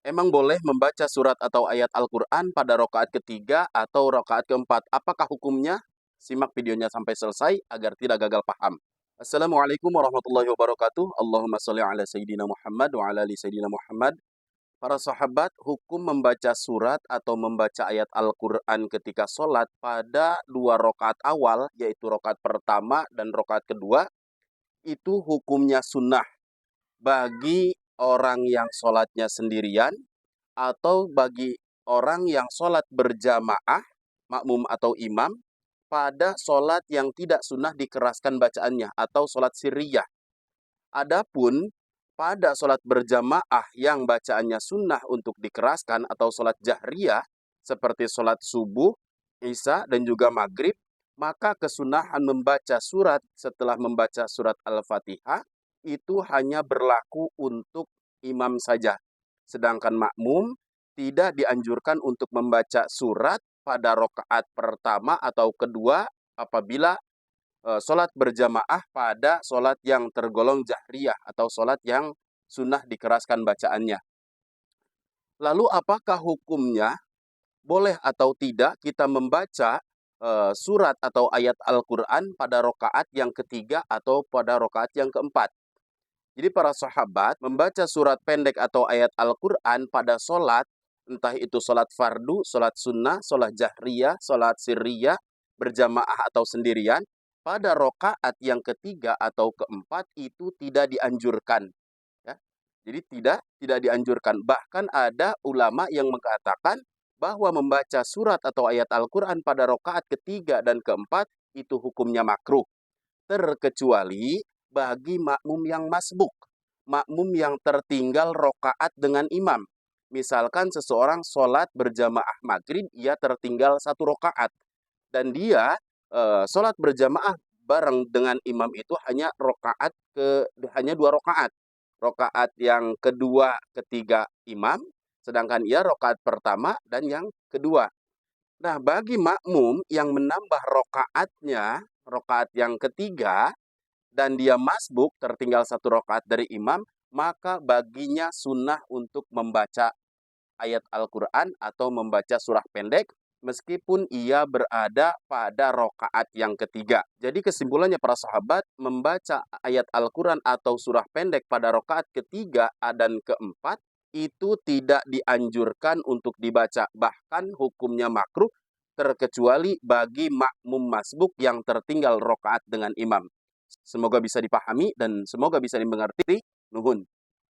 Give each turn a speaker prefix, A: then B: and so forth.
A: Emang boleh membaca surat atau ayat Al-Quran pada rokaat ketiga atau rokaat keempat? Apakah hukumnya? Simak videonya sampai selesai agar tidak gagal paham. Assalamualaikum warahmatullahi wabarakatuh. Allahumma sholli ala Sayyidina Muhammad wa ala ali Sayyidina Muhammad. Para sahabat, hukum membaca surat atau membaca ayat Al-Quran ketika sholat pada dua rokaat awal, yaitu rokaat pertama dan rokaat kedua, itu hukumnya sunnah bagi orang yang sholatnya sendirian atau bagi orang yang sholat berjamaah, makmum atau imam, pada sholat yang tidak sunnah dikeraskan bacaannya atau sholat sirriyah. Adapun pada sholat berjamaah yang bacaannya sunnah untuk dikeraskan atau sholat jahriyah, seperti sholat subuh, isya, dan juga maghrib, maka kesunahan membaca surat setelah membaca surat Al-Fatihah itu hanya berlaku untuk imam saja. Sedangkan makmum tidak dianjurkan untuk membaca surat pada rokaat pertama atau kedua apabila sholat berjamaah pada sholat yang tergolong jahriyah atau sholat yang sunnah dikeraskan bacaannya. Lalu apakah hukumnya? Boleh atau tidak kita membaca surat atau ayat Al-Quran pada rokaat yang ketiga atau pada rokaat yang keempat? Jadi para sahabat membaca surat pendek atau ayat Al-Quran pada sholat, entah itu sholat fardu, sholat sunnah, sholat jahriyah, sholat sirriyah, berjamaah atau sendirian, pada rokaat yang ketiga atau keempat itu tidak dianjurkan. Ya. Jadi tidak dianjurkan. Bahkan ada ulama yang mengatakan bahwa membaca surat atau ayat Al-Quran pada rokaat ketiga dan keempat itu hukumnya makruh. Terkecuali bagi makmum yang masbuk, makmum yang tertinggal rokaat dengan imam. Misalkan seseorang sholat berjamaah maghrib, ia tertinggal satu rokaat. Dan dia sholat berjamaah bareng dengan imam itu hanya dua rokaat. Rokaat yang kedua, ketiga imam, sedangkan ia rokaat pertama dan yang kedua. Nah, bagi makmum yang menambah rokaatnya, rokaat yang ketiga, dan dia masbuk, tertinggal satu rokaat dari imam, maka baginya sunnah untuk membaca ayat Al-Quran atau membaca surah pendek, meskipun ia berada pada rokaat yang ketiga. Jadi kesimpulannya para sahabat, membaca ayat Al-Quran atau surah pendek pada rokaat ketiga dan keempat, itu tidak dianjurkan untuk dibaca. Bahkan hukumnya makruh, terkecuali bagi makmum masbuk yang tertinggal rokaat dengan imam. Semoga bisa dipahami dan semoga bisa dimengerti. Nuhun.